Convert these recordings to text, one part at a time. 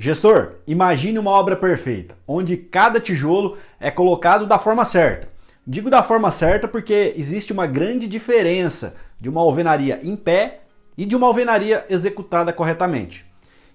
Gestor, imagine uma obra perfeita, onde cada tijolo é colocado da forma certa. Digo da forma certa porque existe uma grande diferença de uma alvenaria em pé e de uma alvenaria executada corretamente.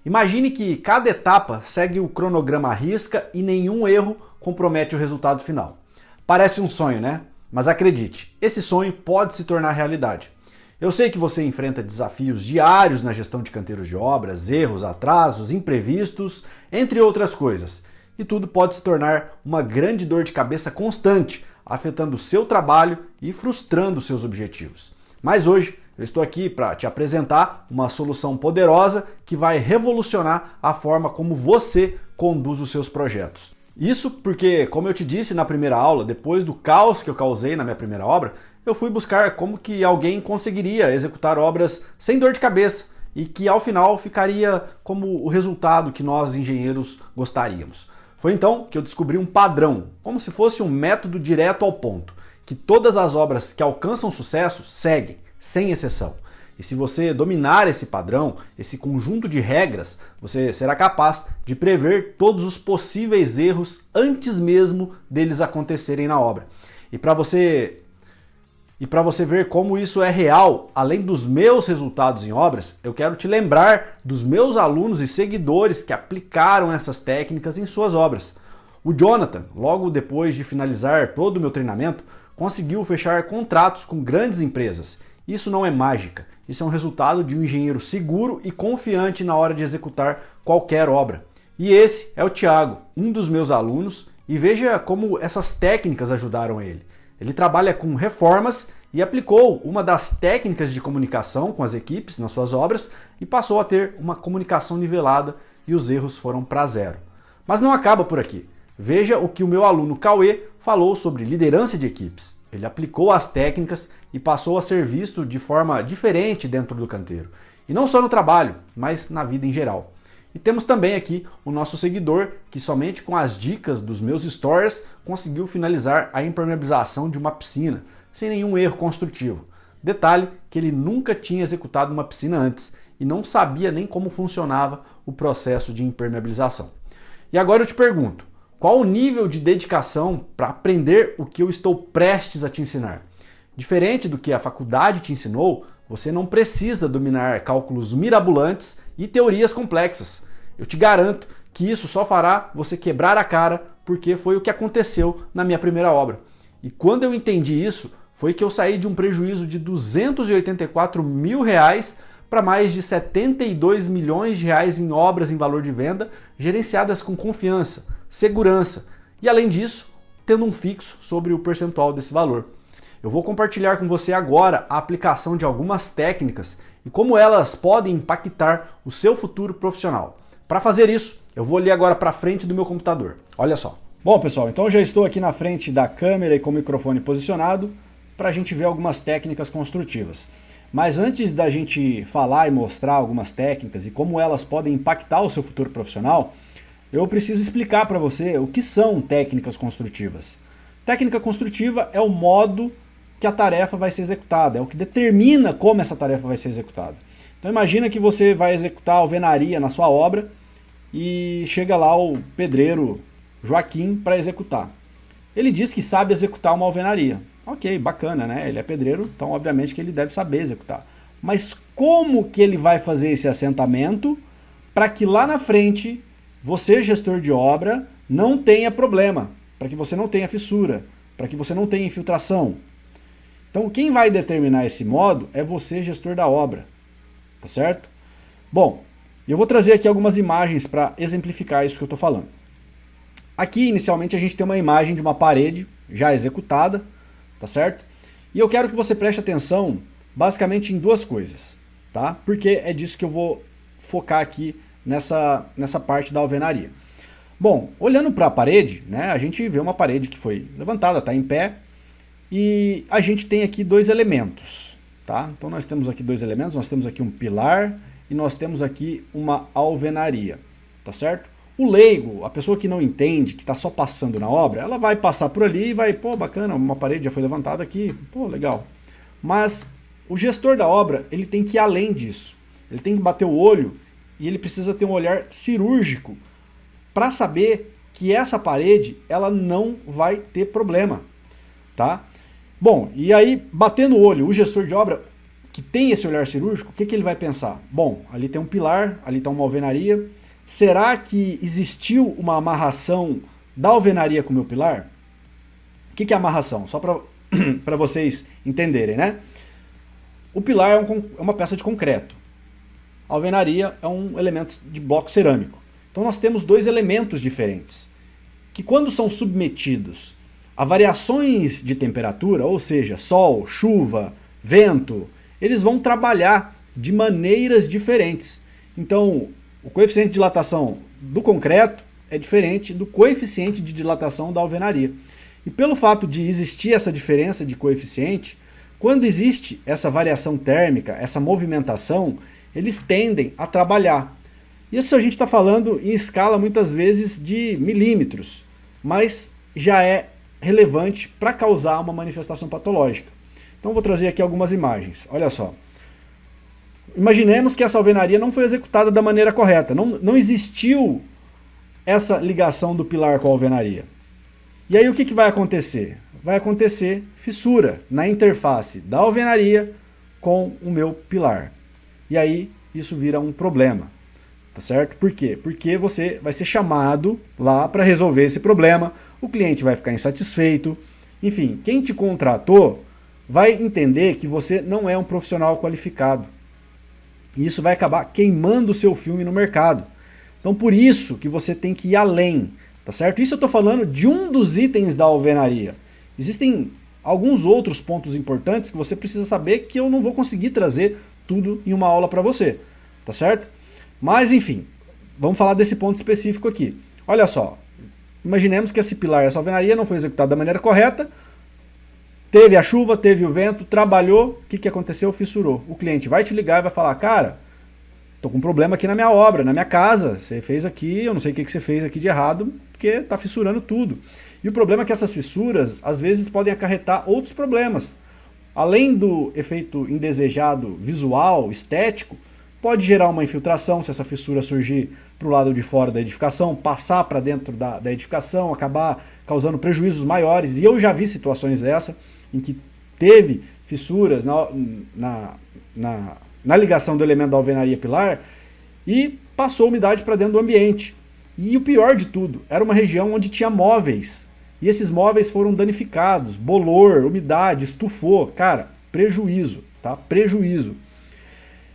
Imagine que cada etapa segue o cronograma à risca e nenhum erro compromete o resultado final. Parece um sonho, né? Mas acredite, esse sonho pode se tornar realidade. Eu sei que você enfrenta desafios diários na gestão de canteiros de obras, erros, atrasos, imprevistos, entre outras coisas. E tudo pode se tornar uma grande dor de cabeça constante, afetando o seu trabalho e frustrando os seus objetivos. Mas hoje eu estou aqui para te apresentar uma solução poderosa que vai revolucionar a forma como você conduz os seus projetos. Isso porque, como eu te disse na primeira aula, depois do caos que eu causei na minha primeira obra, eu fui buscar como que alguém conseguiria executar obras sem dor de cabeça e que ao final ficaria como o resultado que nós engenheiros gostaríamos. Foi então que eu descobri um padrão, como se fosse um método direto ao ponto, que todas as obras que alcançam sucesso seguem, sem exceção. E se você dominar esse padrão, esse conjunto de regras, você será capaz de prever todos os possíveis erros antes mesmo deles acontecerem na obra. E para você ver como isso é real, além dos meus resultados em obras, eu quero te lembrar dos meus alunos e seguidores que aplicaram essas técnicas em suas obras. O Jonathan, logo depois de finalizar todo o meu treinamento, conseguiu fechar contratos com grandes empresas. Isso não é mágica, isso é um resultado de um engenheiro seguro e confiante na hora de executar qualquer obra. E esse é o Thiago, um dos meus alunos, e veja como essas técnicas ajudaram ele. Ele trabalha com reformas e aplicou uma das técnicas de comunicação com as equipes nas suas obras e passou a ter uma comunicação nivelada e os erros foram para zero. Mas não acaba por aqui. Veja o que o meu aluno Cauê falou sobre liderança de equipes. Ele aplicou as técnicas e passou a ser visto de forma diferente dentro do canteiro. E não só no trabalho, mas na vida em geral. E temos também aqui o nosso seguidor, que somente com as dicas dos meus stories conseguiu finalizar a impermeabilização de uma piscina, sem nenhum erro construtivo. Detalhe que ele nunca tinha executado uma piscina antes e não sabia nem como funcionava o processo de impermeabilização. E agora eu te pergunto, qual o nível de dedicação para aprender o que eu estou prestes a te ensinar? Diferente do que a faculdade te ensinou, você não precisa dominar cálculos mirabolantes e teorias complexas. Eu te garanto que isso só fará você quebrar a cara, porque foi o que aconteceu na minha primeira obra. E quando eu entendi isso, foi que eu saí de um prejuízo de R$284 mil para mais de 72 milhões de reais em obras em valor de venda, gerenciadas com confiança, segurança e, além disso, tendo um fixo sobre o percentual desse valor. Eu vou compartilhar com você agora a aplicação de algumas técnicas e como elas podem impactar o seu futuro profissional. Para fazer isso, eu vou ali agora para frente do meu computador. Olha só. Bom, pessoal, então eu já estou aqui na frente da câmera e com o microfone posicionado para a gente ver algumas técnicas construtivas. Mas antes da gente falar e mostrar algumas técnicas e como elas podem impactar o seu futuro profissional, eu preciso explicar para você o que são técnicas construtivas. Técnica construtiva é o modo que a tarefa vai ser executada, é o que determina como essa tarefa vai ser executada. Então imagina que você vai executar alvenaria na sua obra e chega lá o pedreiro Joaquim para executar. Ele diz que sabe executar uma alvenaria. Ok, bacana, né? Ele é pedreiro, então obviamente que ele deve saber executar. Mas como que ele vai fazer esse assentamento para que lá na frente você, gestor de obra, não tenha problema, para que você não tenha fissura, para que você não tenha infiltração? Então quem vai determinar esse modo é você, gestor da obra, tá certo? Bom, eu vou trazer aqui algumas imagens para exemplificar isso que eu estou falando. Aqui inicialmente a gente tem uma imagem de uma parede já executada, tá certo? E eu quero que você preste atenção basicamente em duas coisas, tá? Porque é disso que eu vou focar aqui nessa parte da alvenaria. Bom, olhando para a parede, né, a gente vê uma parede que foi levantada, está em pé, e a gente tem aqui dois elementos, tá? Então nós temos aqui dois elementos, nós temos aqui um pilar e nós temos aqui uma alvenaria, tá certo? O leigo, a pessoa que não entende, que está só passando na obra, ela vai passar por ali e vai, pô, bacana, uma parede já foi levantada aqui, pô, legal. Mas o gestor da obra, ele tem que ir além disso. Ele tem que bater o olho e ele precisa ter um olhar cirúrgico para saber que essa parede ela não vai ter problema, tá? Bom, e aí, batendo o olho, o gestor de obra que tem esse olhar cirúrgico, o que ele vai pensar? Bom, ali tem um pilar, ali está uma alvenaria. Será que existiu uma amarração da alvenaria com o meu pilar? O que é amarração? Só para vocês entenderem, né? O pilar é uma peça de concreto. A alvenaria é um elemento de bloco cerâmico. Então nós temos dois elementos diferentes, que quando são submetidos a variações de temperatura, ou seja, sol, chuva, vento, eles vão trabalhar de maneiras diferentes. Então, o coeficiente de dilatação do concreto é diferente do coeficiente de dilatação da alvenaria. E pelo fato de existir essa diferença de coeficiente, quando existe essa variação térmica, essa movimentação, eles tendem a trabalhar. Isso a gente está falando em escala muitas vezes de milímetros, mas já é relevante para causar uma manifestação patológica. Então vou trazer aqui algumas imagens. Olha só. Imaginemos que essa alvenaria não foi executada da maneira correta. Não existiu essa ligação do pilar com a alvenaria. E aí o que vai acontecer? Vai acontecer fissura na interface da alvenaria com o meu pilar. E aí isso vira um problema. Tá certo? Por quê? Porque você vai ser chamado lá para resolver esse problema, o cliente vai ficar insatisfeito. Enfim, quem te contratou vai entender que você não é um profissional qualificado. E isso vai acabar queimando o seu filme no mercado. Então por isso que você tem que ir além, tá certo? Isso eu estou falando de um dos itens da alvenaria. Existem alguns outros pontos importantes que você precisa saber que eu não vou conseguir trazer tudo em uma aula para você, tá certo? Mas enfim, vamos falar desse ponto específico aqui. Olha só, imaginemos que esse pilar, essa alvenaria não foi executada da maneira correta, teve a chuva, teve o vento, trabalhou, o que aconteceu? Fissurou. O cliente vai te ligar e vai falar, cara, tô com um problema aqui na minha obra, na minha casa, você fez aqui, eu não sei o que você fez aqui de errado, porque tá fissurando tudo. E o problema é que essas fissuras, às vezes, podem acarretar outros problemas. Além do efeito indesejado visual, estético, pode gerar uma infiltração se essa fissura surgir para o lado de fora da edificação, passar para dentro da edificação, acabar causando prejuízos maiores. E eu já vi situações dessa, em que teve fissuras na ligação do elemento da alvenaria pilar e passou umidade para dentro do ambiente. E o pior de tudo, era uma região onde tinha móveis. E esses móveis foram danificados, bolor, umidade, estufou. Cara, prejuízo, tá? Prejuízo.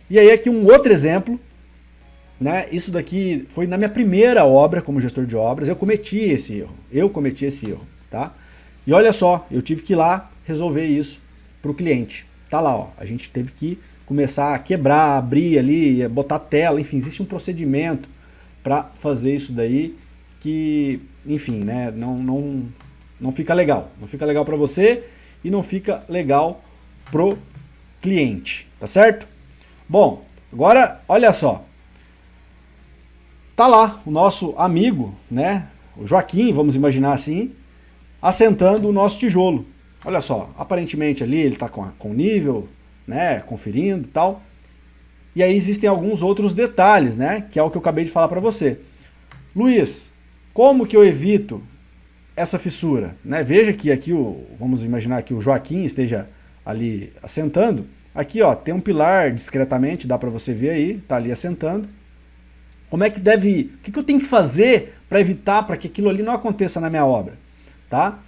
E aí aqui um outro exemplo, né? Isso daqui foi na minha primeira obra como gestor de obras, eu cometi esse erro, tá? E olha só, eu tive que ir lá resolver isso para o cliente. Tá lá, ó, a gente teve que começar a quebrar, abrir ali, botar tela, enfim, existe um procedimento para fazer isso daí que, enfim, né, não fica legal. Não fica legal para você e não fica legal pro cliente, tá certo? Bom, agora olha só, tá lá o nosso amigo, né, o Joaquim, vamos imaginar assim, assentando o nosso tijolo. Olha só, aparentemente ali ele está com nível, né, conferindo e tal. E aí existem alguns outros detalhes, né, que é o que eu acabei de falar para você. Luiz, como que eu evito essa fissura? Né? Veja que aqui, vamos imaginar que o Joaquim esteja ali assentando. Aqui, ó, tem um pilar discretamente, dá para você ver aí, tá ali assentando. Como é que deve, o que eu tenho que fazer para evitar, para que aquilo ali não aconteça na minha obra, tá?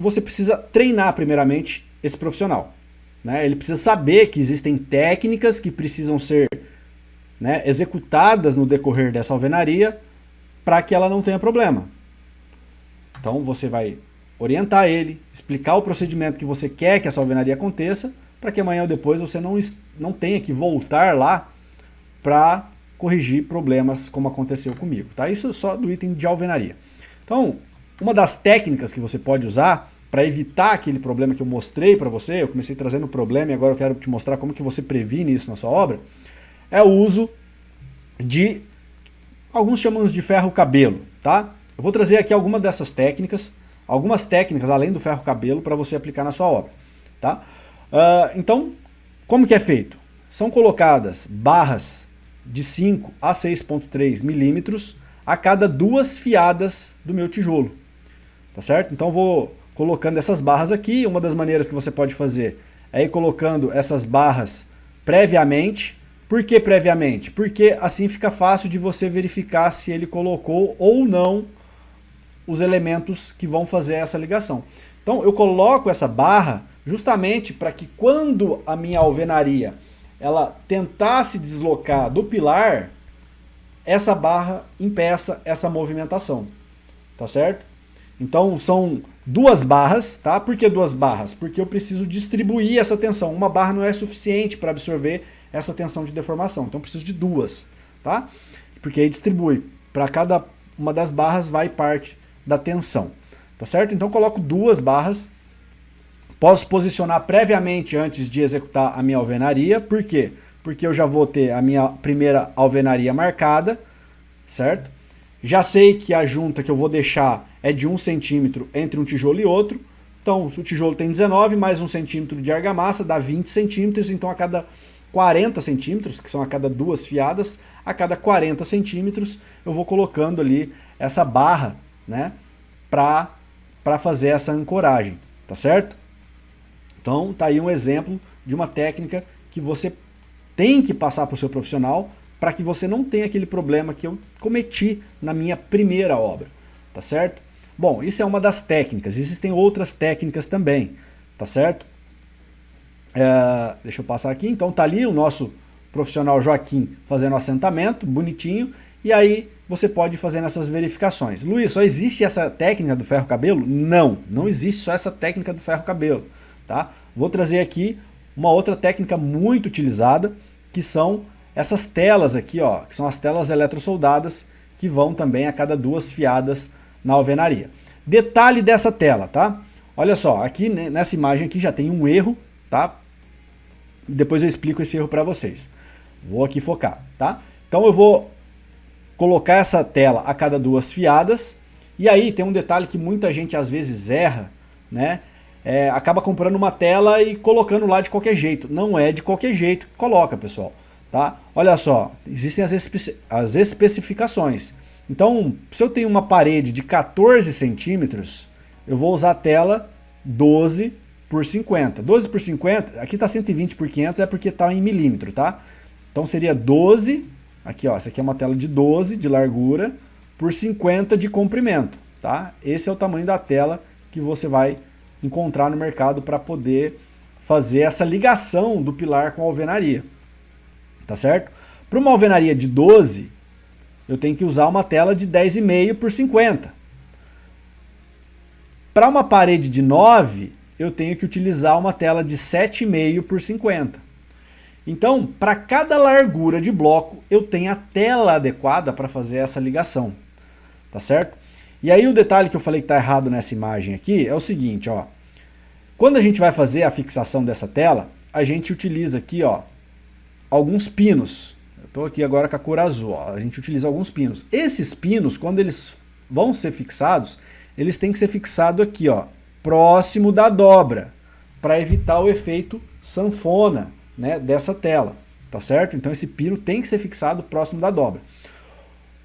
Você precisa treinar primeiramente esse profissional, né? Ele precisa saber que existem técnicas que precisam ser, né, executadas no decorrer dessa alvenaria para que ela não tenha problema. Então você vai orientar ele, explicar o procedimento que você quer que essa alvenaria aconteça, para que amanhã ou depois você não tenha que voltar lá para corrigir problemas como aconteceu comigo. Tá? Isso só do item de alvenaria. Então, uma das técnicas que você pode usar para evitar aquele problema que eu mostrei para você, eu comecei trazendo o problema e agora eu quero te mostrar como que você previne isso na sua obra, é o uso de, alguns chamamos de ferro-cabelo, tá? Eu vou trazer aqui algumas dessas técnicas, algumas técnicas além do ferro-cabelo para você aplicar na sua obra, tá? Então, como que é feito? são colocadas barras de 5 a 6,3 milímetros a cada 2 fiadas do meu tijolo, tá certo? Então eu vou colocando essas barras aqui. Uma das maneiras que você pode fazer é ir colocando essas barras previamente. Por que previamente? Porque assim fica fácil de você verificar se ele colocou ou não os elementos que vão fazer essa ligação. Então eu coloco essa barra justamente para que quando a minha alvenaria ela tentar se deslocar do pilar, essa barra impeça essa movimentação, tá certo? Então são 2 barras, tá? Por que 2 barras? Porque eu preciso distribuir essa tensão. Uma barra não é suficiente para absorver essa tensão de deformação, então eu preciso de 2, tá? Porque aí distribui. Para cada uma das barras vai parte da tensão, tá certo? Então eu coloco 2 barras. Posso posicionar previamente antes de executar a minha alvenaria. Por quê? Porque eu já vou ter a minha primeira alvenaria marcada, certo? Já sei que a junta que eu vou deixar é de 1 centímetro entre um tijolo e outro. Então, se o tijolo tem 19, mais 1 centímetro de argamassa, dá 20 centímetros. Então, a cada 40 centímetros, que são a cada 2 fiadas, a cada 40 centímetros, eu vou colocando ali essa barra, né, para fazer essa ancoragem, tá certo? Então, tá aí um exemplo de uma técnica que você tem que passar para o seu profissional para que você não tenha aquele problema que eu cometi na minha primeira obra, tá certo? Bom, isso é uma das técnicas, existem outras técnicas também, tá certo? Deixa eu passar aqui, então tá ali o nosso profissional Joaquim fazendo o assentamento, bonitinho, e aí você pode ir fazendo essas verificações. Luiz, só existe essa técnica do ferro-cabelo? Não, não existe só essa técnica do ferro-cabelo, tá? Vou trazer aqui uma outra técnica muito utilizada, que são essas telas aqui, ó, que são as telas eletrosoldadas, que vão também a cada 2 fiadas na alvenaria. Detalhe dessa tela, tá? Olha só, aqui nessa imagem aqui já tem um erro, tá? Depois eu explico esse erro para vocês. Vou aqui focar, tá? Então eu vou colocar essa tela a cada 2 fiadas, e aí tem um detalhe que muita gente às vezes erra, né? Acaba comprando uma tela e colocando lá de qualquer jeito. Não é de qualquer jeito que coloca, pessoal. Tá? Olha só, existem as especificações. Então, se eu tenho uma parede de 14 centímetros, eu vou usar a tela 12 por 50. 12 por 50, aqui está 120 por 500, é porque está em milímetro, tá? Então seria 12, aqui ó, essa aqui é uma tela de 12 de largura por 50 de comprimento, tá? Esse é o tamanho da tela que você vai encontrar no mercado para poder fazer essa ligação do pilar com a alvenaria. Tá certo? Para uma alvenaria de 12, eu tenho que usar uma tela de 10,5 por 50. Para uma parede de 9, eu tenho que utilizar uma tela de 7,5 por 50. Então, para cada largura de bloco, eu tenho a tela adequada para fazer essa ligação. Tá certo? E aí o detalhe que eu falei que está errado nessa imagem aqui é o seguinte, ó. Quando a gente vai fazer a fixação dessa tela, a gente utiliza aqui, ó, alguns pinos. Eu estou aqui agora com a cor azul, ó. A gente utiliza alguns pinos. Esses pinos, quando eles vão ser fixados, eles têm que ser fixados aqui, ó, próximo da dobra, para evitar o efeito sanfona, né, dessa tela, tá certo? Então esse pino tem que ser fixado próximo da dobra.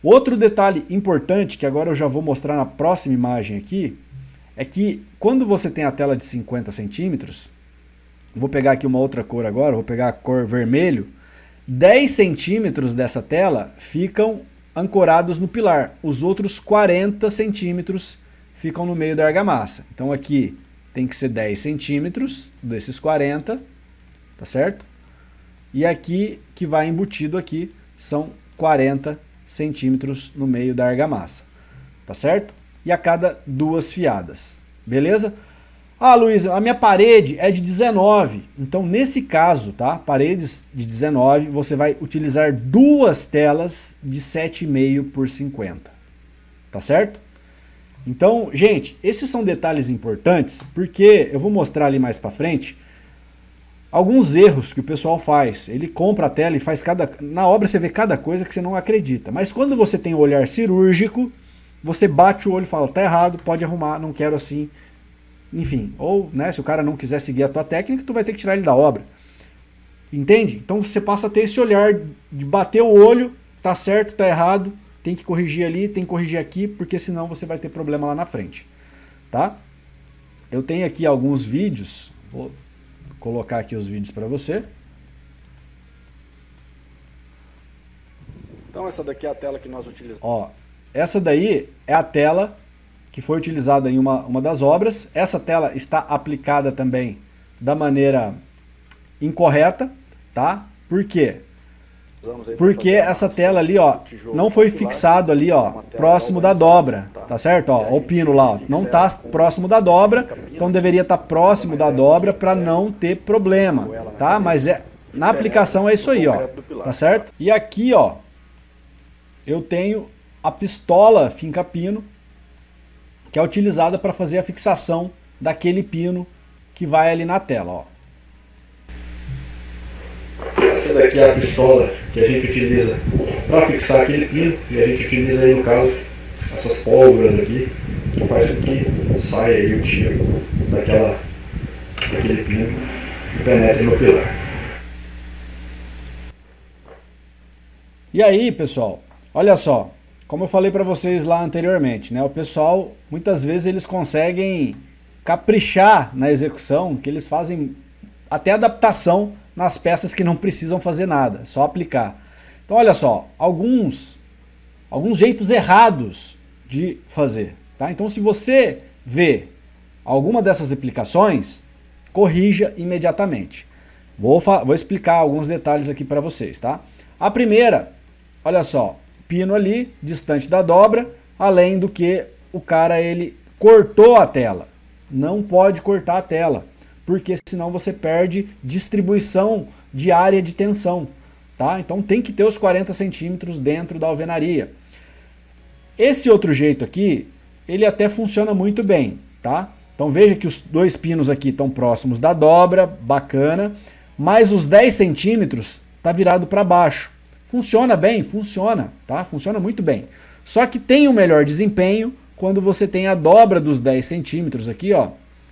Outro detalhe importante, que agora eu já vou mostrar na próxima imagem aqui, é que quando você tem a tela de 50 centímetros, vou pegar aqui uma outra cor agora, vou pegar a cor vermelho, 10 centímetros dessa tela ficam ancorados no pilar, os outros 40 centímetros ficam no meio da argamassa. Então aqui tem que ser 10 centímetros desses 40, tá certo? E aqui, que vai embutido aqui, são 40 centímetros no meio da argamassa, tá certo? E a cada 2 fiadas, beleza? Ah, Luiz, a minha parede é de 19, então nesse caso, tá? Paredes de 19, você vai utilizar 2 telas de 7,5 por 50, tá certo? Então, gente, esses são detalhes importantes, porque eu vou mostrar ali mais para frente alguns erros que o pessoal faz. Ele compra a tela e faz na obra você vê cada coisa que você não acredita, mas quando você tem o olhar cirúrgico, você bate o olho e fala, tá errado, pode arrumar, não quero assim. Enfim, ou né, se o cara não quiser seguir a tua técnica, tu vai ter que tirar ele da obra. Entende? Então você passa a ter esse olhar de bater o olho, tá certo, tá errado, tem que corrigir ali, tem que corrigir aqui, porque senão você vai ter problema lá na frente, tá? Eu tenho aqui alguns vídeos, vou colocar aqui os vídeos para você. Então essa daqui é a tela que nós utilizamos. Ó, essa daí é a tela que foi utilizada em uma das obras. Essa tela está aplicada também da maneira incorreta, tá? Por quê? Porque essa tela ali, ó, não foi fixado ali, ó, próximo da dobra, tá certo? Ó, o pino lá, ó, não tá próximo da dobra, então deveria estar próximo da dobra para não ter problema, tá? Mas na aplicação é isso aí, ó, tá certo? E aqui, ó, eu tenho a pistola finca-pino, que é utilizada para fazer a fixação daquele pino que vai ali na tela, ó. Essa daqui é a pistola que a gente utiliza para fixar aquele pino, e a gente utiliza aí no caso essas pólvoras aqui, que faz com que saia aí o tiro daquele pino e penetre no pilar. E aí, pessoal, olha só, como eu falei para vocês lá anteriormente, né? O pessoal, muitas vezes eles conseguem caprichar na execução, que eles fazem até adaptação nas peças que não precisam fazer nada, só aplicar. Então olha só, alguns jeitos errados de fazer, tá? Então se você vê alguma dessas aplicações, corrija imediatamente. Vou explicar alguns detalhes aqui para vocês, tá? A primeira, olha só, pino ali, distante da dobra, além do que o cara ele cortou a tela. Não pode cortar a tela, porque senão você perde distribuição de área de tensão, tá? Então tem que ter os 40 centímetros dentro da alvenaria. Esse outro jeito aqui, ele até funciona muito bem, tá? Então veja que os dois pinos aqui estão próximos da dobra, bacana, mas os 10 centímetros tá virado para baixo. Funciona bem? Funciona, tá? Funciona muito bem. Só que tem um melhor desempenho quando você tem a dobra dos 10 centímetros aqui, ó,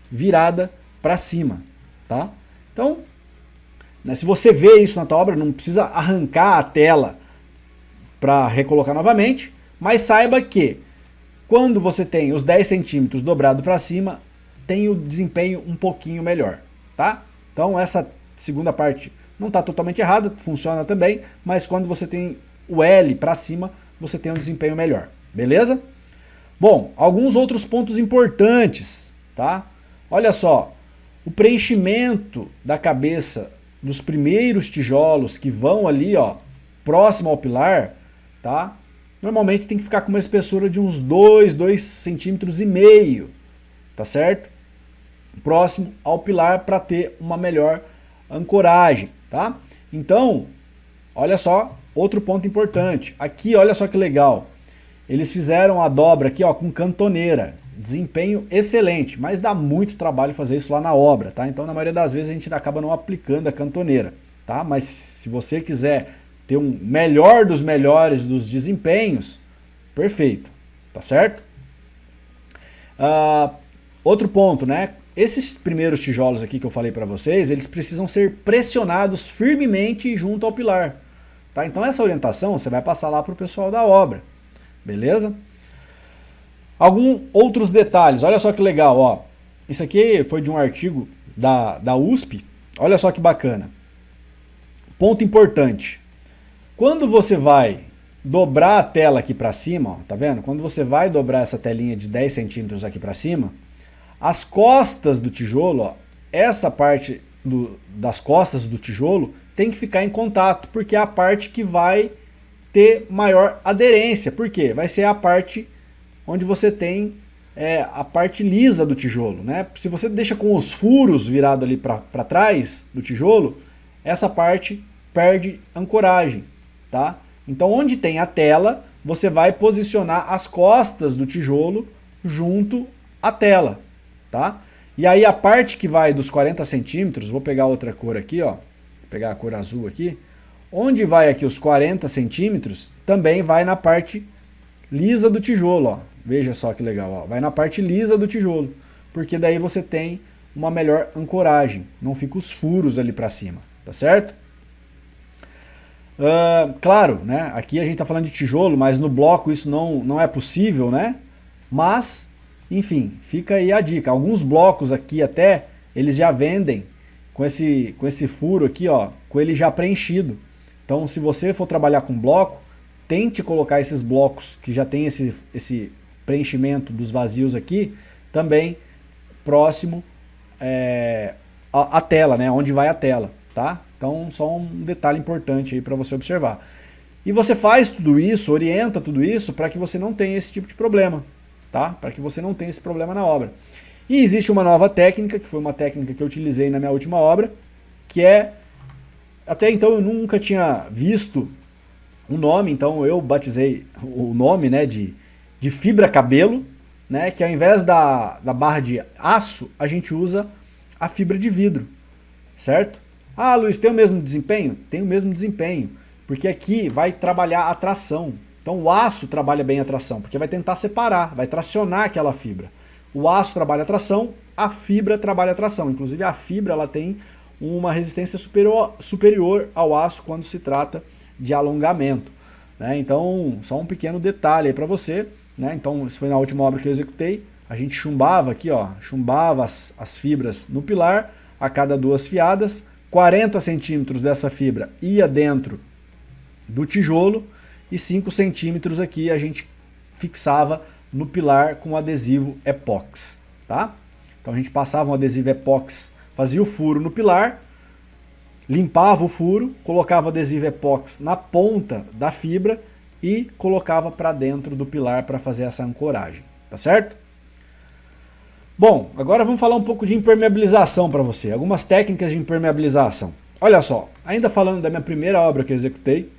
virada para cima, tá? Então, né, se você vê isso na tua obra, não precisa arrancar a tela para recolocar novamente, mas saiba que quando você tem os 10 centímetros dobrado para cima, tem o desempenho um pouquinho melhor, tá? Então essa segunda parte não está totalmente errada, funciona também, mas quando você tem o L para cima, você tem um desempenho melhor, beleza? Bom, alguns outros pontos importantes, tá? Olha só, o preenchimento da cabeça dos primeiros tijolos que vão ali, ó, próximo ao pilar, tá? Normalmente tem que ficar com uma espessura de uns 2,5 centímetros, tá certo? Próximo ao pilar para ter uma melhor ancoragem, tá? Então, olha só, outro ponto importante. Aqui, olha só que legal. Eles fizeram a dobra aqui, ó, com cantoneira. Desempenho excelente, mas dá muito trabalho fazer isso lá na obra, tá? Então, na maioria das vezes, a gente acaba não aplicando a cantoneira, tá? Mas se você quiser ter um melhor dos melhores dos desempenhos, perfeito, tá certo? Outro ponto, né? Esses primeiros tijolos aqui que eu falei para vocês, eles precisam ser pressionados firmemente junto ao pilar, tá? Então essa orientação você vai passar lá para o pessoal da obra, beleza? Alguns outros detalhes, olha só que legal, ó. Isso aqui foi de um artigo da USP, olha só que bacana. Ponto importante, quando você vai dobrar a tela aqui para cima, ó, tá vendo? Quando você vai dobrar essa telinha de 10 centímetros aqui para cima, as costas do tijolo, ó, essa parte das costas do tijolo tem que ficar em contato, porque é a parte que vai ter maior aderência. Por quê? Vai ser a parte onde você tem a parte lisa do tijolo, né? Se você deixa com os furos virado ali para trás do tijolo, essa parte perde ancoragem, tá? Então onde tem a tela, você vai posicionar as costas do tijolo junto à tela, tá? E aí a parte que vai dos 40 centímetros, vou pegar outra cor aqui, ó, vou pegar a cor azul aqui, onde vai aqui os 40 centímetros, também vai na parte lisa do tijolo, ó. Veja só que legal, ó. Vai na parte lisa do tijolo, porque daí você tem uma melhor ancoragem, não fica os furos ali para cima, tá certo? Claro, né? Aqui a gente está falando de tijolo, mas no bloco isso não é possível, né? Mas, enfim, fica aí a dica. Alguns blocos aqui até, eles já vendem com esse furo aqui, ó, com ele já preenchido. Então, se você for trabalhar com bloco, tente colocar esses blocos que já tem esse preenchimento dos vazios aqui, também próximo à tela, né? Onde vai a tela, tá? Então, só um detalhe importante aí para você observar. E você faz tudo isso, orienta tudo isso para que você não tenha esse tipo de problema, tá? Para que você não tenha esse problema na obra. E existe uma nova técnica, que foi uma técnica que eu utilizei na minha última obra, que é, até então eu nunca tinha visto o nome, então eu batizei o nome, né, de fibra cabelo, né, que ao invés da barra de aço, a gente usa a fibra de vidro, certo? Ah, Luiz, tem o mesmo desempenho? Tem o mesmo desempenho, porque aqui vai trabalhar a tração. Então o aço trabalha bem a tração, porque vai tentar separar, vai tracionar aquela fibra. O aço trabalha a tração, a fibra trabalha a tração. Inclusive a fibra ela tem uma resistência superior ao aço quando se trata de alongamento, né? Então, só um pequeno detalhe aí para você, né? Então, isso foi na última obra que eu executei. A gente chumbava aqui, ó, chumbava as fibras no pilar a cada 2 fiadas. 40 centímetros dessa fibra ia dentro do tijolo e 5 centímetros aqui a gente fixava no pilar com adesivo epóxi, tá? Então a gente passava um adesivo epóxi, fazia o furo no pilar, limpava o furo, colocava o adesivo epóxi na ponta da fibra e colocava para dentro do pilar para fazer essa ancoragem, tá certo? Bom, agora vamos falar um pouco de impermeabilização para você, algumas técnicas de impermeabilização. Olha só, ainda falando da minha primeira obra que eu executei,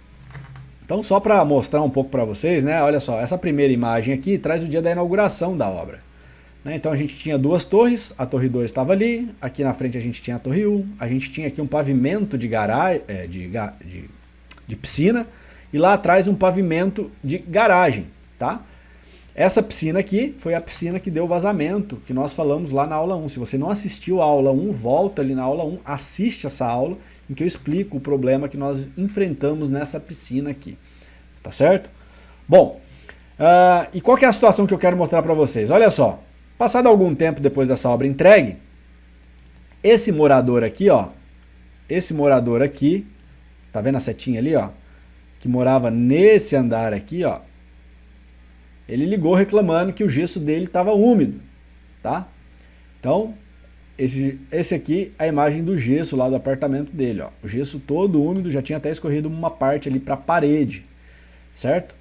então só para mostrar um pouco para vocês, né? Olha só, essa primeira imagem aqui traz o dia da inauguração da obra. Né? Então a gente tinha 2 torres, a torre 2 estava ali, aqui na frente a gente tinha a torre 1, a gente tinha aqui um pavimento de garagem, de piscina, e lá atrás um pavimento de garagem, tá? Essa piscina aqui foi a piscina que deu vazamento, que nós falamos lá na aula 1. Se você não assistiu a aula 1, volta ali na aula 1, assiste essa aula, em que eu explico o problema que nós enfrentamos nessa piscina aqui. Tá certo? Bom, e qual que é a situação que eu quero mostrar para vocês? Olha só, passado algum tempo depois dessa obra entregue, esse morador aqui, ó, tá vendo a setinha ali, ó, que morava nesse andar aqui, ó, ele ligou reclamando que o gesso dele estava úmido, tá? Então, esse aqui é a imagem do gesso lá do apartamento dele, ó. O gesso todo úmido, já tinha até escorrido uma parte ali para a parede, certo?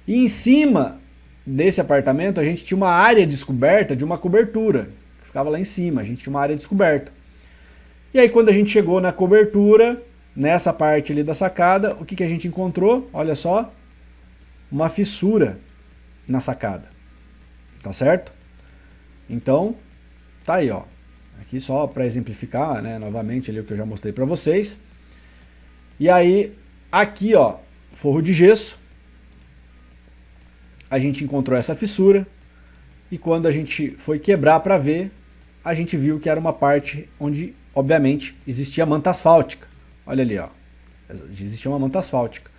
E em cima desse apartamento a gente tinha uma área descoberta de uma cobertura, que ficava lá em cima, a gente tinha uma área descoberta. E aí quando a gente chegou na cobertura, nessa parte ali da sacada, o que a gente encontrou? Olha só, uma fissura na sacada, tá certo? Então, tá aí, ó. Aqui só para exemplificar, né, novamente ali o que eu já mostrei para vocês. E aí, aqui, ó, forro de gesso, a gente encontrou essa fissura e quando a gente foi quebrar para ver, a gente viu que era uma parte onde, obviamente, existia manta asfáltica. Olha ali, ó, existia uma manta asfáltica.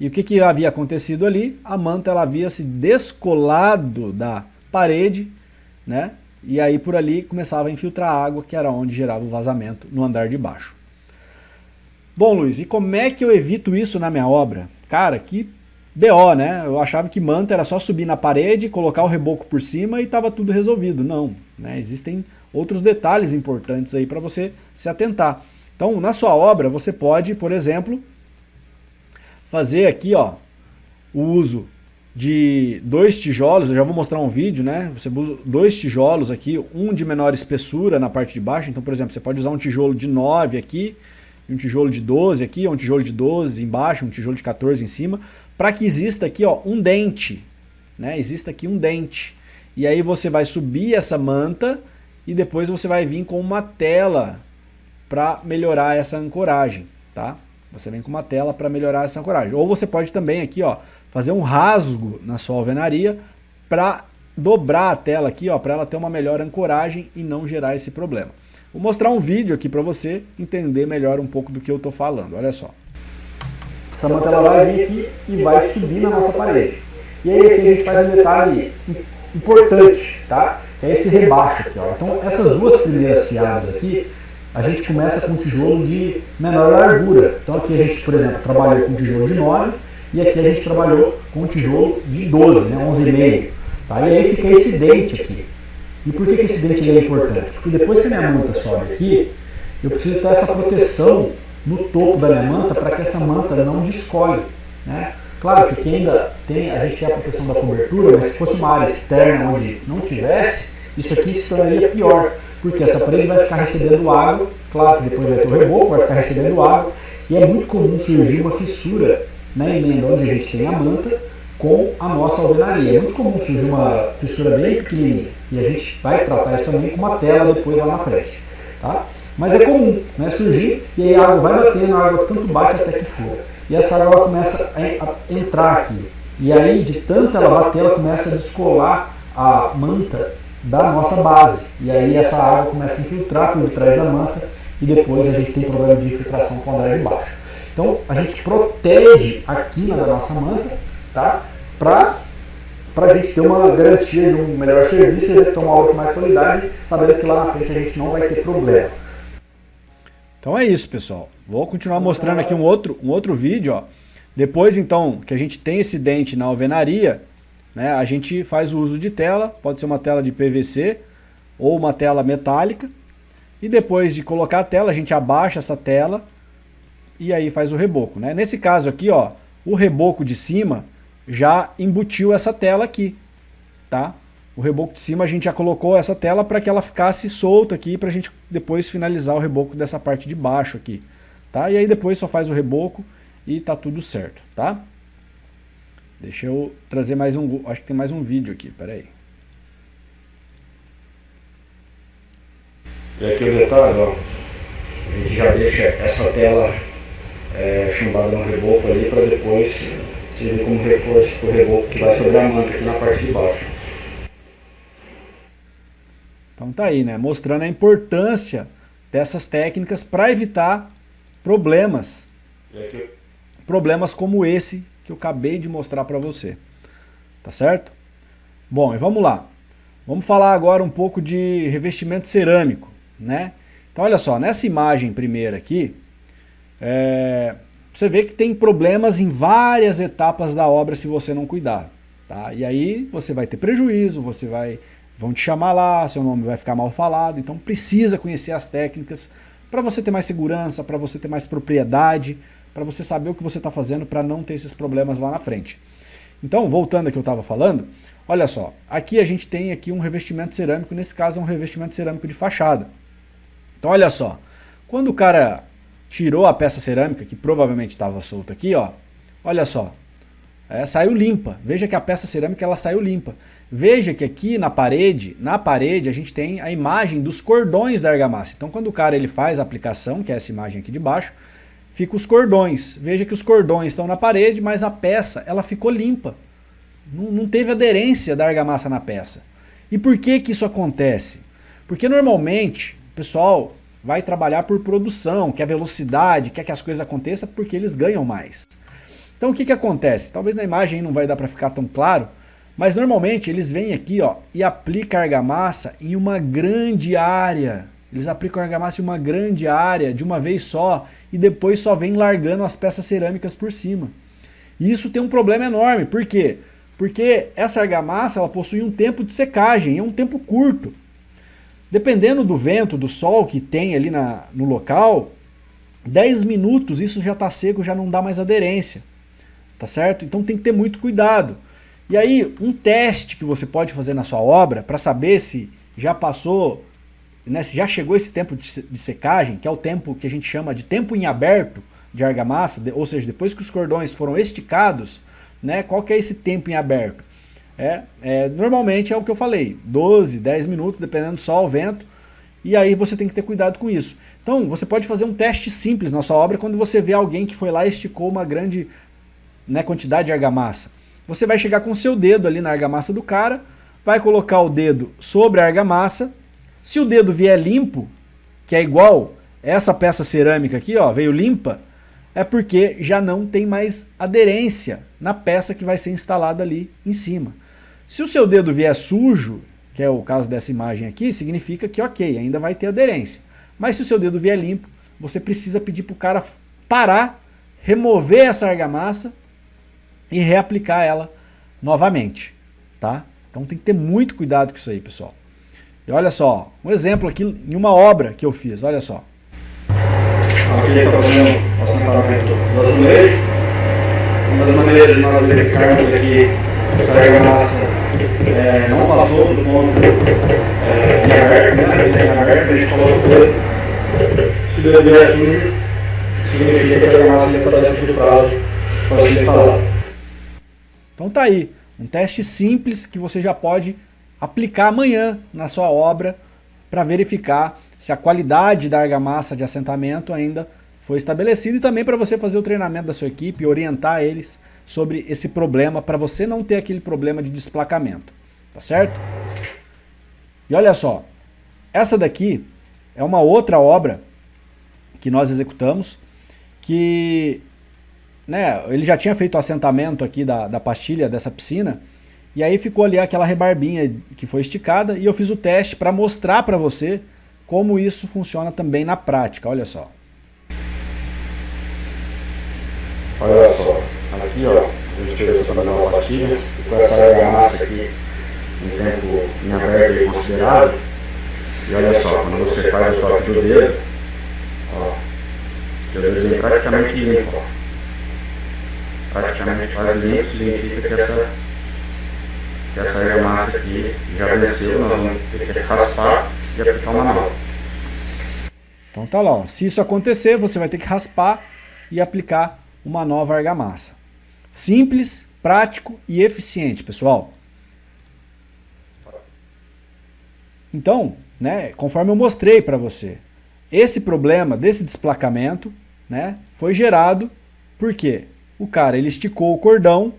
E o que havia acontecido ali? A manta ela havia se descolado da parede, né? E aí por ali começava a infiltrar água, que era onde gerava o vazamento no andar de baixo. Bom, Luiz, e como é que eu evito isso na minha obra? Cara, que BO, né? Eu achava que manta era só subir na parede, colocar o reboco por cima e estava tudo resolvido. Não, né? Existem outros detalhes importantes aí para você se atentar. Então, na sua obra, você pode, por exemplo, fazer aqui, ó, o uso de 2 tijolos, eu já vou mostrar um vídeo, né? Você usa 2 tijolos aqui, um de menor espessura na parte de baixo. Então, por exemplo, você pode usar um tijolo de 9 aqui, um tijolo de 12 aqui, um tijolo de 12 embaixo, um tijolo de 14 em cima, para que exista aqui, ó, um dente, né? Exista aqui um dente. E aí você vai subir essa manta e depois você vai vir com uma tela para melhorar essa ancoragem, tá? Você vem com uma tela para melhorar essa ancoragem. Ou você pode também aqui, ó, fazer um rasgo na sua alvenaria para dobrar a tela aqui, ó, para ela ter uma melhor ancoragem e não gerar esse problema. Vou mostrar um vídeo aqui para você entender melhor um pouco do que eu estou falando. Olha só. essa manta ela vai vir aqui e vai subir na nossa parede. E aí aqui a gente faz um detalhe importante, tá? Que é esse rebaixo aqui, ó. Então essas duas primeiras fiadas aqui, a gente começa com tijolo de menor largura. Então aqui a gente, por exemplo, trabalhou com tijolo de 9 e aqui a gente trabalhou com tijolo de 12, né, 11,5. Tá? E aí fica esse dente aqui. E por que esse dente é importante? Porque depois que a minha manta sobe aqui, eu preciso ter essa proteção no topo da minha manta para que essa manta não descolhe, né? Claro que aqui ainda tem, a gente tem a proteção da cobertura, mas se fosse uma área externa onde não tivesse, isso aqui se tornaria pior, porque essa parede vai ficar recebendo água, claro que depois vai ter o reboco, vai ficar recebendo água, e é muito comum surgir uma fissura na emenda onde a gente tem a manta com a nossa alvenaria. É muito comum surgir uma fissura bem pequenininha, e a gente vai tratar isso também com uma tela depois lá na frente, tá? Mas é comum, né, surgir, e aí a água vai batendo, a água tanto bate até que fura. E essa água ela começa a entrar aqui. E aí, de tanto ela bater, ela começa a descolar a manta da nossa base. E aí essa água começa a infiltrar por detrás da manta e depois a gente tem problema de infiltração com o andar de baixo. Então a gente protege a quina da nossa manta, tá? Para a gente ter uma garantia de um melhor serviço e executar uma obra com mais qualidade, sabendo que lá na frente a gente não vai ter problema. Então é isso, pessoal. Vou continuar mostrando aqui um outro vídeo, ó. Depois, então, que a gente tem esse dente na alvenaria, né, a gente faz o uso de tela, pode ser uma tela de PVC ou uma tela metálica. E depois de colocar a tela, a gente abaixa essa tela e aí faz o reboco, né? Nesse caso aqui, ó, o reboco de cima já embutiu essa tela aqui, tá? O reboco de cima a gente já colocou essa tela para que ela ficasse solta aqui para a gente depois finalizar o reboco dessa parte de baixo aqui, tá? E aí depois só faz o reboco e tá tudo certo, tá? Deixa eu trazer mais acho que tem mais um vídeo aqui, peraí. E aqui o detalhe, ó, a gente já deixa essa tela chumbada no reboco ali para depois servir como reforço para o reboco que vai sobre a manta aqui na parte de baixo. Então tá aí, né? Mostrando a importância dessas técnicas para evitar problemas. Problemas como esse que eu acabei de mostrar para você. Tá certo? Bom, e vamos lá. Vamos falar agora um pouco de revestimento cerâmico, né? Então olha só, nessa imagem primeira aqui, você vê que tem problemas em várias etapas da obra se você não cuidar, tá? E aí você vai ter prejuízo, vão te chamar lá, seu nome vai ficar mal falado, então precisa conhecer as técnicas para você ter mais segurança, para você ter mais propriedade, para você saber o que você está fazendo para não ter esses problemas lá na frente. Então, voltando ao que eu estava falando, olha só, aqui a gente tem aqui um revestimento cerâmico, nesse caso é um revestimento cerâmico de fachada. Então olha só, quando o cara tirou a peça cerâmica, que provavelmente estava solta aqui, ó, olha só, saiu limpa, veja que a peça cerâmica ela saiu limpa. Veja que aqui na parede a gente tem a imagem dos cordões da argamassa. Então quando o cara ele faz a aplicação, que é essa imagem aqui de baixo, fica os cordões. Veja que os cordões estão na parede, mas a peça ela ficou limpa. Não teve aderência da argamassa na peça. E por que que isso acontece? Porque normalmente o pessoal vai trabalhar por produção, quer velocidade, quer que as coisas aconteçam porque eles ganham mais. Então o que que acontece? Talvez na imagem não vai dar para ficar tão claro, mas normalmente eles vêm aqui, ó, e aplicam argamassa em uma grande área. Eles aplicam argamassa em uma grande área de uma vez só e depois só vem largando as peças cerâmicas por cima. E isso tem um problema enorme. Por quê? Porque essa argamassa ela possui um tempo de secagem, é um tempo curto. Dependendo do vento, do sol que tem ali no local, 10 minutos isso já está seco, já não dá mais aderência. Tá certo? Então tem que ter muito cuidado. E aí, um teste que você pode fazer na sua obra para saber se já passou, né, se já chegou esse tempo de secagem, que é o tempo que a gente chama de tempo em aberto de argamassa, ou seja, depois que os cordões foram esticados, né, qual que é esse tempo em aberto? Normalmente é o que eu falei, 12, 10 minutos, dependendo do sol, vento, e aí você tem que ter cuidado com isso. Então, você pode fazer um teste simples na sua obra quando você vê alguém que foi lá e esticou uma grande, né, quantidade de argamassa. Você vai chegar com o seu dedo ali na argamassa do cara, vai colocar o dedo sobre a argamassa. Se o dedo vier limpo, que é igual essa peça cerâmica aqui, ó, veio limpa, é porque já não tem mais aderência na peça que vai ser instalada ali em cima. Se o seu dedo vier sujo, que é o caso dessa imagem aqui, significa que ok, ainda vai ter aderência. Mas se o seu dedo vier limpo, você precisa pedir para o cara parar, remover essa argamassa e reaplicar ela novamente, tá? Então tem que ter muito cuidado com isso aí, pessoal. E olha só, um exemplo aqui em uma obra que eu fiz, olha só. Aqui ele está fazendo o assentamento do azulejo. Uma das maneiras de nós verificarmos aqui se a argamassa não passou do ponto em aberto, né? Ele está em aberto, a gente coloca o dedo. Se o dedo vier sujo, significa que a argamassa está dentro do prazo para ser instalada. Então tá aí, um teste simples que você já pode aplicar amanhã na sua obra para verificar se a qualidade da argamassa de assentamento ainda foi estabelecida e também para você fazer o treinamento da sua equipe e orientar eles sobre esse problema para você não ter aquele problema de desplacamento, tá certo? E olha só, essa daqui é uma outra obra que nós executamos que, né, ele já tinha feito o assentamento aqui da pastilha dessa piscina e aí ficou ali aquela rebarbinha que foi esticada e eu fiz o teste para mostrar para você como isso funciona também na prática, olha só. Olha só, aqui ó, a gente fez essa nova pastilha, com essa argamassa aqui, um tempo em aberto e considerável, e olha só, quando você faz o toque do dedo, ó, o dedo vem praticamente limpo, ó. Praticamente quase limpo significa que essa argamassa aqui já venceu, nós vamos ter que raspar e aplicar uma nova. Então tá lá, ó. Se isso acontecer, você vai ter que raspar e aplicar uma nova argamassa. Simples, prático e eficiente, pessoal. Então, né, conforme eu mostrei para você, esse problema desse desplacamento, né, foi gerado porque o cara ele esticou o cordão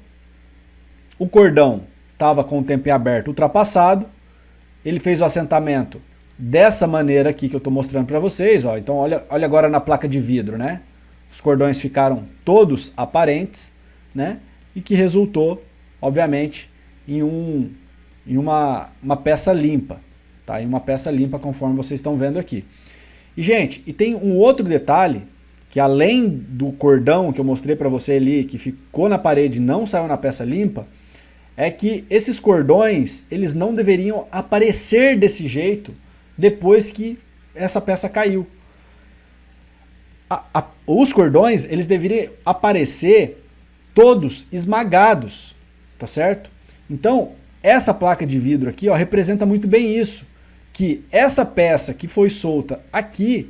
estava com o tempo em aberto ultrapassado, ele fez o assentamento dessa maneira aqui que eu estou mostrando para vocês, ó. Então olha agora na placa de vidro, né? Os cordões ficaram todos aparentes, né? E que resultou, obviamente, em uma peça limpa, tá? Em uma peça limpa conforme vocês estão vendo aqui. E gente, e tem um outro detalhe que além do cordão que eu mostrei para você ali, que ficou na parede e não saiu na peça limpa, é que esses cordões, eles não deveriam aparecer desse jeito depois que essa peça caiu. Os cordões, eles deveriam aparecer todos esmagados, tá certo? Então, essa placa de vidro aqui, ó, representa muito bem isso, que essa peça que foi solta aqui,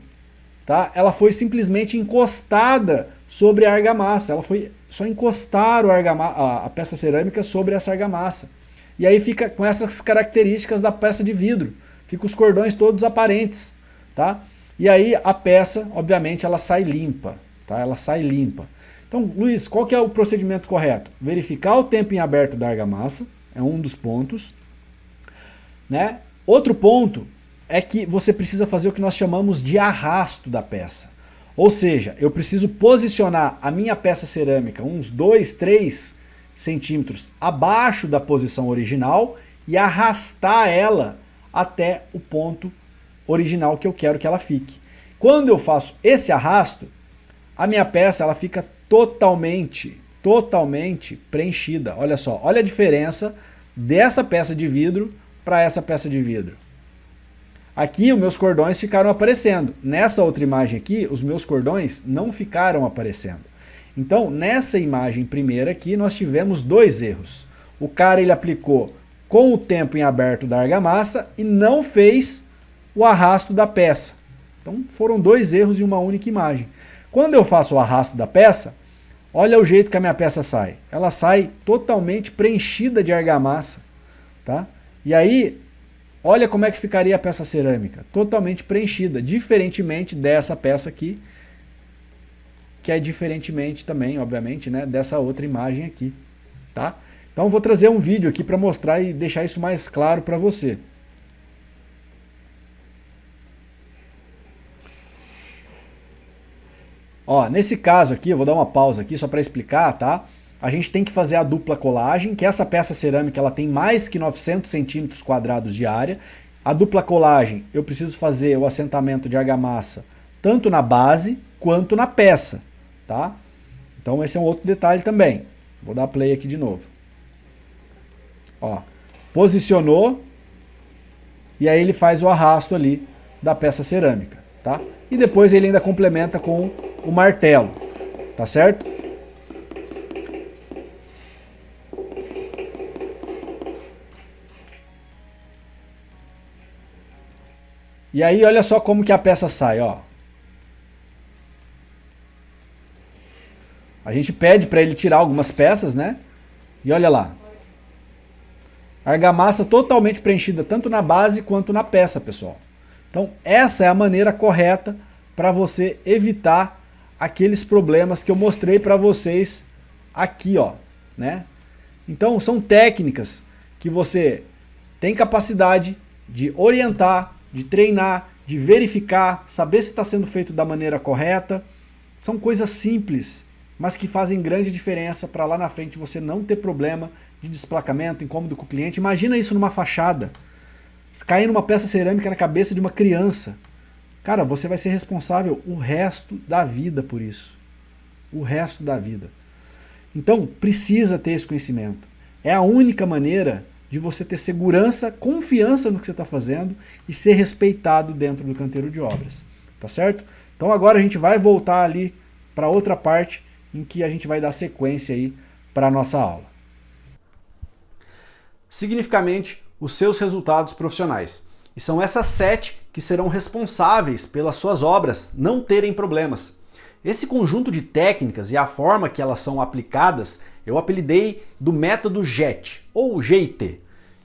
tá? Ela foi simplesmente encostada sobre a argamassa, ela foi só encostar a peça cerâmica sobre essa argamassa. E aí fica com essas características da peça de vidro. Fica os cordões todos aparentes, tá? E aí a peça, obviamente, ela sai limpa, tá? Ela sai limpa. Então, Luiz, qual que é o procedimento correto? Verificar o tempo em aberto da argamassa, é um dos pontos, né? Outro ponto é que você precisa fazer o que nós chamamos de arrasto da peça. Ou seja, eu preciso posicionar a minha peça cerâmica uns 2, 3 centímetros abaixo da posição original e arrastar ela até o ponto original que eu quero que ela fique. Quando eu faço esse arrasto, a minha peça ela fica totalmente preenchida. Olha só, olha a diferença dessa peça de vidro para essa peça de vidro. Aqui os meus cordões ficaram aparecendo. Nessa outra imagem aqui, os meus cordões não ficaram aparecendo. Então, nessa imagem primeira aqui, nós tivemos dois erros. O cara ele aplicou com o tempo em aberto da argamassa e não fez o arrasto da peça. Então, foram dois erros em uma única imagem. Quando eu faço o arrasto da peça, olha o jeito que a minha peça sai. Ela sai totalmente preenchida de argamassa, tá? E aí, olha como é que ficaria a peça cerâmica, totalmente preenchida, diferentemente dessa peça aqui, que é diferentemente também, obviamente, né, dessa outra imagem aqui, tá? Então eu vou trazer um vídeo aqui para mostrar e deixar isso mais claro para você. Ó, nesse caso aqui, eu vou dar uma pausa aqui só para explicar, tá? A gente tem que fazer a dupla colagem, que essa peça cerâmica ela tem mais que 900 centímetros quadrados de área. A dupla colagem, eu preciso fazer o assentamento de argamassa tanto na base quanto na peça, tá? Então esse é um outro detalhe também. Vou dar play aqui de novo. Ó, posicionou e aí ele faz o arrasto ali da peça cerâmica, tá? E depois ele ainda complementa com o martelo, tá certo? E aí olha só como que a peça sai, ó. A gente pede para ele tirar algumas peças, né? E olha lá. Argamassa totalmente preenchida tanto na base quanto na peça, pessoal. Então essa é a maneira correta para você evitar aqueles problemas que eu mostrei para vocês aqui, ó, né? Então são técnicas que você tem capacidade de orientar, de treinar, de verificar, saber se está sendo feito da maneira correta. São coisas simples, mas que fazem grande diferença para lá na frente você não ter problema de desplacamento, incômodo com o cliente. Imagina isso numa fachada. Se cair numa peça cerâmica na cabeça de uma criança, cara, você vai ser responsável o resto da vida por isso. O resto da vida. Então, precisa ter esse conhecimento. É a única maneira de você ter segurança, confiança no que você está fazendo e ser respeitado dentro do canteiro de obras. Tá certo? Então agora a gente vai voltar ali para outra parte em que a gente vai dar sequência aí para a nossa aula. Significativamente, os seus resultados profissionais. E são essas 7 que serão responsáveis pelas suas obras não terem problemas. Esse conjunto de técnicas e a forma que elas são aplicadas, eu apelidei do método JET, ou GIT.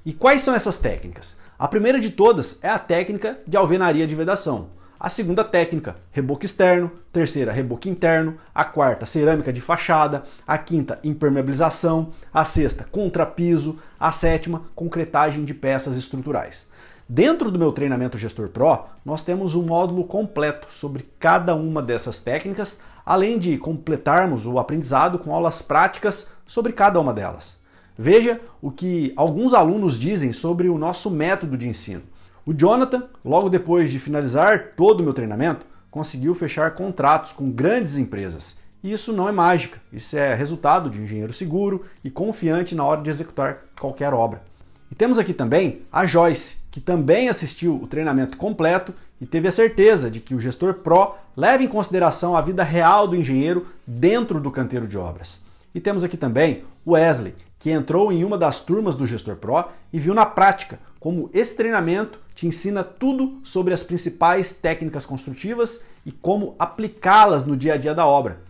E quais são essas técnicas? A primeira de todas é a técnica de alvenaria de vedação. A segunda técnica, reboque externo. Terceira, reboque interno. A quarta, cerâmica de fachada. A quinta, impermeabilização. A sexta, contrapiso. A sétima, concretagem de peças estruturais. Dentro do meu treinamento Gestor Pro, nós temos um módulo completo sobre cada uma dessas técnicas, além de completarmos o aprendizado com aulas práticas sobre cada uma delas. Veja o que alguns alunos dizem sobre o nosso método de ensino. O Jonathan, logo depois de finalizar todo o meu treinamento, conseguiu fechar contratos com grandes empresas. E isso não é mágica, isso é resultado de um engenheiro seguro e confiante na hora de executar qualquer obra. E temos aqui também a Joyce, que também assistiu o treinamento completo e teve a certeza de que o Gestor Pro leva em consideração a vida real do engenheiro dentro do canteiro de obras. E temos aqui também o Wesley, que entrou em uma das turmas do Gestor Pro e viu na prática como esse treinamento te ensina tudo sobre as principais técnicas construtivas e como aplicá-las no dia a dia da obra.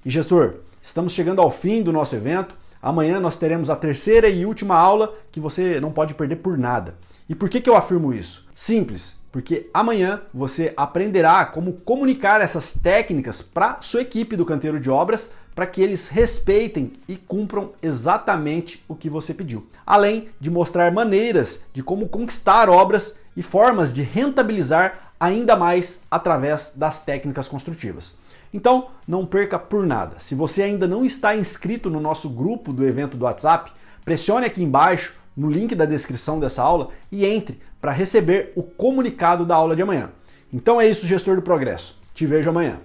E gestor, estamos chegando ao fim do nosso evento. Amanhã nós teremos a terceira e última aula que você não pode perder por nada. E por que eu afirmo isso? Simples, porque amanhã você aprenderá como comunicar essas técnicas para sua equipe do canteiro de obras para que eles respeitem e cumpram exatamente o que você pediu. Além de mostrar maneiras de como conquistar obras e formas de rentabilizar ainda mais através das técnicas construtivas. Então, não perca por nada. Se você ainda não está inscrito no nosso grupo do evento do WhatsApp, pressione aqui embaixo no link da descrição dessa aula e entre para receber o comunicado da aula de amanhã. Então é isso, gestor do progresso. Te vejo amanhã.